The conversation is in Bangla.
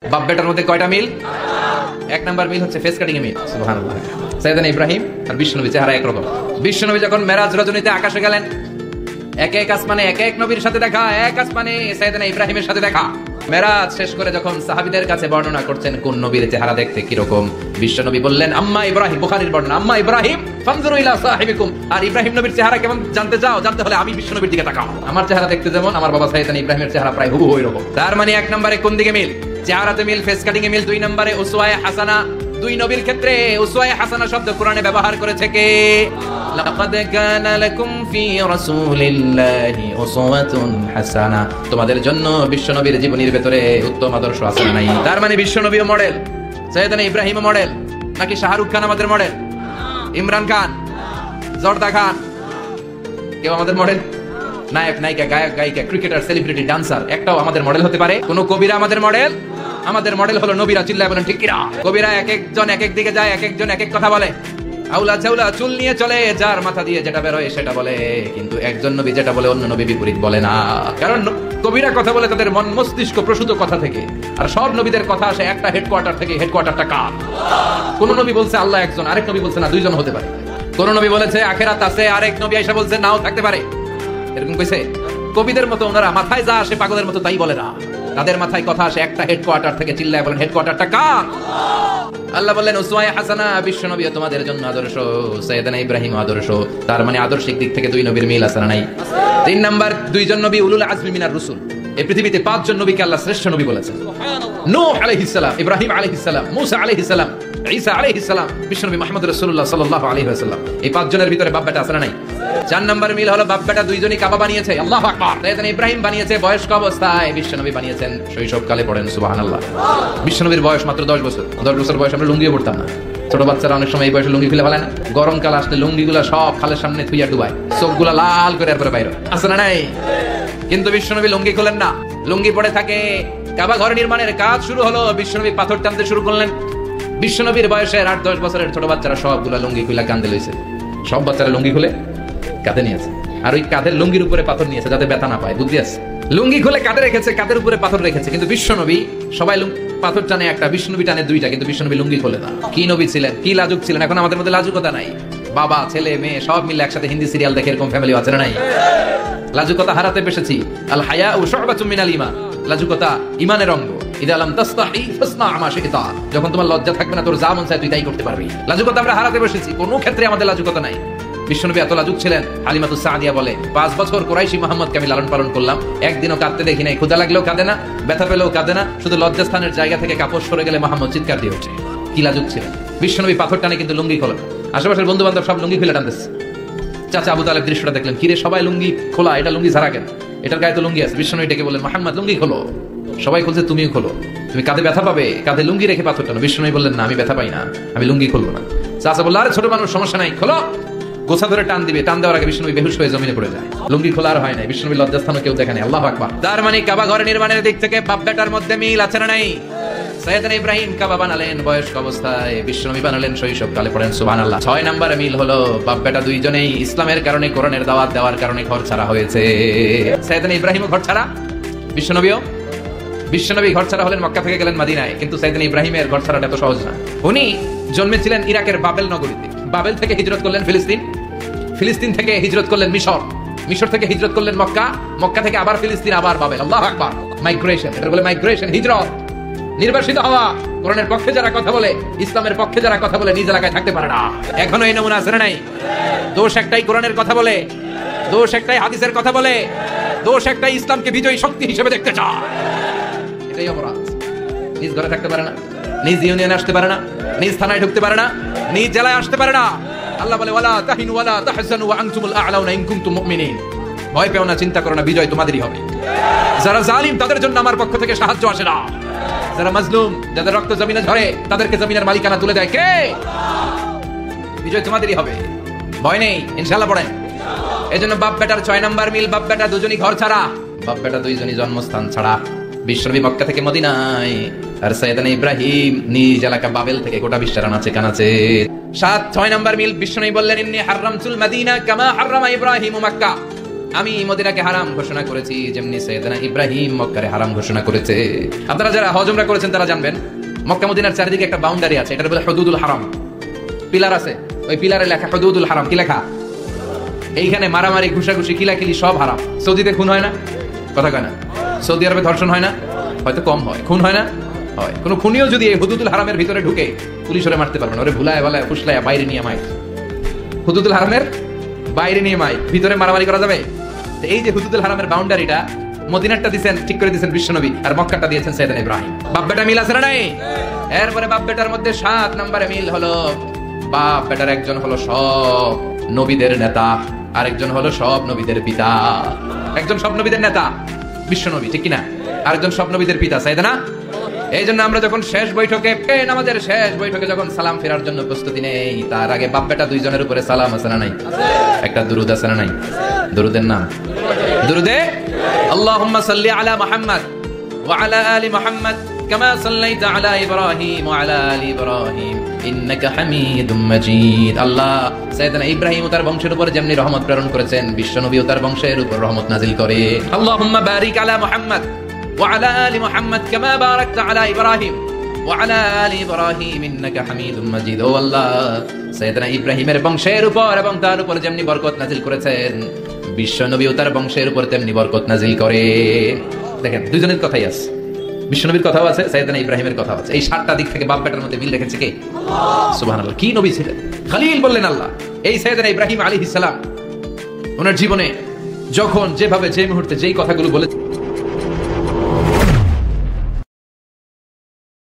বাপ বেটার মধ্যে কয়টা মিল? এক নাম্বার মিল হচ্ছে ফেস কাটিং এ মিল। সুবহানাল্লাহ। সাইয়েদনা ইব্রাহিম আর বিশ্বনবী চেহারা একরকম। বিশ্বনবী যখন মেরাজ রজনীতে আকাশে গেলেন, এক এক আসমানে এক এক নবীর সাথে দেখা, এক আসমানে সাইয়েদনা ইব্রাহিমের সাথে দেখা। মেরাজ শেষ করে যখন সাহাবীদের কাছে বর্ণনা করছেন কোন নবীর চেহারা দেখতে কিরকম, বিশ্বনবী বললেন আম্মা ইব্রাহিম, বুখারীর বর্ণনা, আম্মা ইব্রাহিম ফানজুরু ইলা সাহিবিকুম। আর ইব্রাহিম নবীর চেহারা কেমন জানতে চাও? জানতে হলে আমি বিশ্বনবীর দিকে তাকাও। আমার চেহারা দেখতে যেমন, আমার বাবা সাইয়েদনা ইব্রাহিমের চেহারা প্রায় হুবহু ওইরকম। তার মানে এক নম্বরে কোন দিকে মিল? চেহারাতে মিল, ফেস কাটিং এ মিল। দুই নম্বরে উসওয়ায়ে হাসানা। দুই নবীর ক্ষেত্রে উসওয়ায়ে হাসানা শব্দ কোরআনে ব্যবহার করেছে কে? লাকাদ কানা লাকুম ফি রাসূলিল্লাহি উসওয়াতুন হাসানা। তোমাদের জন্য বিশ্বনবীর জীবনীর ভিতরে উত্তম আদর্শ আছে না নাই? তার মানে বিশ্বনবীও মডেল, সাইয়েদনা ইব্রাহিমও মডেল। নাকি শাহরুখ খান আমাদের মডেল? ইমরান খান, জর্দা খান কেউ আমাদের মডেল? নায়ক নায়িকা, গায়ক গায়িকা, ক্রিকেটার, সেলিব্রিটি, ডান্সার একটাও আমাদের মডেল হতে পারে? কোন কবিরা আমাদের মডেল? আমাদের মডেল হলো নবীরা। চিল্লায় বলেন ঠিক কিনা? কবিরা এক একজন এক এক দিকে যায়, এক একজন এক এক কথা বলে, আউলা ঝাউলা চুল নিয়ে চলে, যার মাথা দিয়ে যেটা বের হয় সেটা বলে। কিন্তু একজন নবী যেটা বলে অন্য নবী বিপরীত বলে না। কারণ কবিরা কথা বলে তাদের মন মস্তিষ্ক প্রসূত কথা থেকে, আর সব নবীদের কথা আসে একটা হেডকোয়ার্টার থেকে। হেডকোয়ার্টারটা কার? কোন নবী বলছে আল্লাহ একজন, আরেক নবী বলছে না দুইজন হতে পারে। কোন নবী বলেছে আখিরাত আছে, আরেক নবী আয়েশা বলছে নাও থাকতে পারে। এরকম কইছে? কবিদের মতো ওনারা মাথায় যা আসে পাগলের মতো তাই বলে না। তাদের মাথায় কথা আসে একটা হেডকোয়ার্টার থেকে। চিল্লায় বলেন হেডকোয়ার্টারটা কার? আল্লাহ বললেন উসওয়ায়ে হাসানা, বিশ্বনবী তোমাদের জন্য আদর্শ, সাইয়েদনা ইব্রাহিম আদর্শ। তার মানে আদর্শিক দিক থেকে দুই নবীর মিল আছে না নাই? তিন নাম্বার, দুইজন নবী উলুল আজমি মিনার রাসূল। এই পৃথিবীতে পাঁচজন নবীকে আল্লাহ শ্রেষ্ঠ নবী বলেছেন। নূহ আলাইহিস সালাম, ইব্রাহিম আলাইহিস সালাম, মূসা আলাইহিস সালাম, ঈসা আলাইহিস সালাম, বিশ্বনবী মুহাম্মদ রাসূলুল্লাহ সাল্লাল্লাহু আলাইহি ওয়াসাল্লাম। এই পাঁচজনের ভিতরে বাপ বেটা আছে না নাই? চার নাম্বার মিল হলো বাপ বেটা দুইজনই কাবা বানিয়েছে। আল্লাহু আকবার। সাইয়েদনা ইব্রাহিম বানিয়েছে বয়স্ক অবস্থায়, বিশ্বনবী বানিয়েছেন শৈশবকালে। পড়েন সুবহানাল্লাহ। বিশ্বনবীর বয়স মাত্র 10 বছর। 10 বছর বয়স আমরা লুঙ্গিও পড়তাম না। ছোট বাচ্চারা অনেক সময় এই বয়সে লুঙ্গি খুলে ফেলে না? গরমকাল আসলে লুঙ্গিগুলা সব খালের সামনে থুইয়া ডুবায়, চোখগুলা লাল করে এরপরে বাইরে আছে না নাই? কিন্তু বিশ্বনবী লুঙ্গি খোলেন না, লুঙ্গি পড়ে থাকে। কাবা ঘর নির্মাণের কাজ শুরু হলো, বিশ্বনবী পাথর টানতে শুরু করলেন। বিশ্বনবীর বয়সের 8-10 বছরের ছোট বাচ্চারা সবগুলা লুঙ্গি খুলে কাঁধে লইছে। সব বাচ্চারা লুঙ্গি খুলে কাঁধে নিয়েছে, আর ওই কাঁধের লুঙ্গির উপরে পাথর নিয়েছে যাতে ব্যথা না পায়। বুদ্ধি আছে? লুঙ্গি খুলে কাঁধে রেখেছে, কাঁধের উপরে পাথর রেখেছে। কিন্তু বিশ্বনবী সবাই পাথর টানে একটা, বিশ্বনবী টানে দুইটা, কিন্তু বিশ্বনবী লুঙ্গি খোলে না। কি নবী ছিলেন, কি লাজুক ছিলেন! এখন আমাদের মধ্যে লাজুকতা নাই। বাবা ছেলে মেয়ে সব মিলে একসাথে হিন্দি সিরিয়াল দেখে, এরকম ফ্যামিলি আছে না নাই? লাজুকতা হারাতে বসেছি। আল হায়াউ শু'বাতুম মিনাল ঈমান। লাজুকতা ঈমানের অঙ্গ। ইযা লাম তাসতাহি ফাসনা মা শি'তা। যখন তোমার লজ্জা থাকবে না, তোর যা মন চায় তুই তাই করতে পারবি। লাজুকতা আমরা হারাতে বসেছি। কোন ক্ষেত্রে আমাদের লাজুকতা নাই। বিশ্বনবী এত লাজুক ছিলেন, হালিমাতুস সাদিয়া বলে 5 বছর কুরাইশি মুহাম্মদকে আমি লালন পালন করলাম, একদিনও কাঁদতে দেখি নাই। ক্ষুধা লাগলেও কাঁদে না, ব্যথা পেলেও কাঁদে না। শুধু লজ্জাস্থানের জায়গা থেকে কাপড় সরে গেলে মুহাম্মদ চিৎকার দিয়ে ওঠে। কি লাজুক ছিলেন! বিশ্বনবী পাথর টানে কিন্তু লুঙ্গি খোলে না। আশেপাশের বন্ধু বান্ধব সব লুঙ্গি খুলে টানতেছে। চাচা আবু তালেব দৃশ্যটা দেখলেন, কিরে সবাই লুঙ্গি খোলা, এটা লুঙ্গি ছাড়া কেন? এটার গায়ে তো লুঙ্গি আছে। বিশ্বনবী ডেকে বললেন মুহাম্মদ লুঙ্গি খোলো। সবাই খুলছে, তুমিও খোলো। তুমি কাঁধে ব্যথা পাবে, কাঁধে লুঙ্গি রেখে পাথর টানো। বিশ্বনবী বললেন না, আমি ব্যথা পাই না, আমি লুঙ্গি খুলবো না। চাচা বলল আরে ছোট মানুষ, সমস্যা নাই, খোলো। গোছা ধরে টান দিবে, টান দেওয়ার আগে বিশ্বনবী বেহুশ হয়ে জমিনে পড়ে যায়। লুঙ্গি খোলা আর হয় নাই। বিশ্বনবী লজ্জাস্থানও কেউ দেখে নাই। আল্লাহু আকবার। তার মানে কাবা ঘর নির্মাণের দিক থেকে বাপ বেটার মধ্যে মিল আছে না নাই? সাইয়েদনা ইব্রাহিম কাবা বানালেন বয়স্ক অবস্থায়, বিশ্বনবী বানালেন শৈশবকালে। পড়েন সুবহানাল্লাহ। 6 নম্বরে মিল হলো বাপ বেটা দুইজনেই ইসলামের কারণে, কোরআনের দাওয়াত দেওয়ার কারণে ঘর ছাড়া হয়েছে। সাইয়েদনা ইব্রাহিমও ঘর ছাড়া, বিশ্বনবীও। বিশ্বনবী ঘর ছাড়া হলেন, মক্কা থেকে গেলেন মদিনায়। কিন্তু সাইয়েদনা ইব্রাহিমের ঘর ছাড়াটা এত সহজ না। উনি জন্মেছিলেন ইরাকের বাবেল নগরীতে। বাবেল থেকে হিজরত করলেন ফিলিস্তিন, ফিলিস্তিন থেকে হিজরত করলেন মিশর, মিশর থেকে হিজরত করলেন মক্কা, মক্কা থেকে আবার ফিলিস্তিন, আবার বাবেল। আল্লাহু আকবার। মাইগ্রেশন, এটা বলে মাইগ্রেশন, হিজরত, নির্বাসিত হওয়া। কোরআনের পক্ষে যারা কথা বলে, ইসলামের পক্ষে যারা কথা বলে, নিজ এলাকায় থাকতে পারে না। এখনো এই নমুনা আছে না নাই? দোষ একটাই, কোরআনের কথা বলে। দোষ একটাই, হাদিসের কথা বলে। দোষ একটাই, ইসলামকে বিজয়ী শক্তি হিসেবে দেখতে চায়। এটাই অপরাধ। নিজ ঘরে থাকতে পারে না, নিজ ইউনিয়নে আসতে পারে না, নিজ থানায় ঢুকতে পারে না, নিজ জেলায় আসতে পারে না। আল্লাহ বলে ওয়ালা তাহিনু ওয়ালা তাহজানু ওয়া আনতুমুল আ'লাউনা ইন কুনতুম মুমিনিন। ভয় পেও না, চিন্তা করো না, বিজয় তোমাদেরই হবে। যারা জালিম তাদের জন্য আমার পক্ষ থেকে সাহায্য আসে না। যারা মাজলুম, যাদের রক্ত জমিনে ঝরে, তাদেরকে জমিনের মালিকানা তুলে দেয় কে? বিজয় তোমাদেরই হবে, ভয় নেই, ইনশাআল্লাহ। পড়েন। এজন্য বাপ বেটার 6 নাম্বার মিল, বাপ বেটা দুজনই ঘর ছাড়া, বাপ বেটা দুইজনই জন্মস্থান ছাড়া। বিশ্বনবী মক্কা থেকে মদিনায়, আর সাইয়েদনা ইব্রাহিম নিজ এলাকা বাবেল থেকে গোটা বিশ্বের আনাচে কানাচে। 6 নাম্বার মিল, বিশ্বনবী বললেন ইন্নী হারামতুল মদিনা কামা হারামা ইব্রাহিম মক্কা। আমি মদিনাকে হারাম ঘোষণা করেছি, যেমনি সাইয়েদনা ইব্রাহিম মক্কারে হারাম ঘোষণা করেছে। আপনারা যারা হজ উমরা করেছেন তারা জানবেন, মক্কা মদিনার চারিদিকে একটা বাউন্ডারি আছে, এটা বলে হুদুদুল হারাম। পিলার আছে, ওই পিলারে লেখা হুদুদুল হারাম। কি লেখা? এইখানে মারামারি, ঘুষাঘুষি, কিলাকিলি সব হারাম। সৌদিতে খুন হয় না? কথা কয় না? সৌদি আরবে ধর্ষণ হয় না? হয়তো কম হয়। খুন হয় না? হয়। কোন খুনিও যদি এই হুদুদুল হারামের ভিতরে ঢুকে, পুলিশ ওরে মারতে পারবে না। ওরে ভুলায় বলায় ফুসলায় বাইরে নিয়ে মাই। হুদুদুল হারামের বাইরে নিয়ে মাই, ভিতরে মারামারি করা যাবে? এই যে হুদুদুল হারামের বাউন্ডারিটা, মদিনারটা দিয়েছেন, ঠিক করে দিয়েছেন বিশ্বনবী, আর মক্কাটা দিয়েছেন সাইয়েদনা ইব্রাহিম। বাপ বেটা মিল আছে না নাই? এরপরে বাপ বেটার মধ্যে 7 নম্বরে মিল হলো, বাপ বেটার একজন হলো সব নবীদের নেতা, আরেকজন হলো সব নবীদের পিতা। একজন সব নবীদের নেতা বিশ্বনবী, ঠিক কিনা? আরেকজন সব নবীদের পিতা সাইয়েদনা। এই জন্য আমরা যখন শেষ বৈঠকে, নামাজের শেষ বৈঠকে যখন সালাম ফেরার জন্য প্রস্তুতি নেই, তার আগে বাপ বেটা দুইজনের উপরে সালাম আছে না নাই? একটা দুরুদ আছে না নাই? দুরুদের নাম দুরুদে আল্লাহুম্মা সাল্লি আলা মুহাম্মদ ওয়া আলা আলি মুহাম্মদ কামা সাল্লাইতা আলা ইব্রাহিম ওয়া আলা আলি ইব্রাহিম ইন্নাকা হামিদুম মাজিদ। আল্লাহ সাইয়েদনা ইব্রাহিম ও তার বংশের উপর যেমনি রহমত প্রেরণ করেছেন, বিশ্বনবী ও তার বংশের উপর রহমত নাজিল করে। আল্লাহুম্মা বারিক আলা মুহাম্মদ ওয়া আলা আলি মুহাম্মদ কামা বারাকতা আলা ইব্রাহিম ওয়া আলা আলি ইব্রাহিম ইন্নাকা হামিদুম মাজিদ। ও আল্লাহ, সাইয়েদনা ইব্রাহিমের বংশের উপর এবং তার উপর যেমনি বরকত নাজিল করেছেন, বিশ্বনবী ও তার বংশের উপর তেমনি বরকত নাজিল করে। দেখেন, দুইজনের কথাই আছে, বিশ্বনবীর কথাও আছে, সাইয়েদনা ইব্রাহিমের কথাও আছে। এই 7টা দিক থেকে বাপ বেটার মধ্যে মিল রেখেছে কে? সুবহানাল্লাহ। কি নবী ছিলেন? খলিল বললেন আল্লাহ। এই সাইয়েদনা ইব্রাহিম আলাইহিস সালাম ওনার জীবনে যখন যেভাবে যে মুহূর্তে যেই কথাগুলো বলেছেন,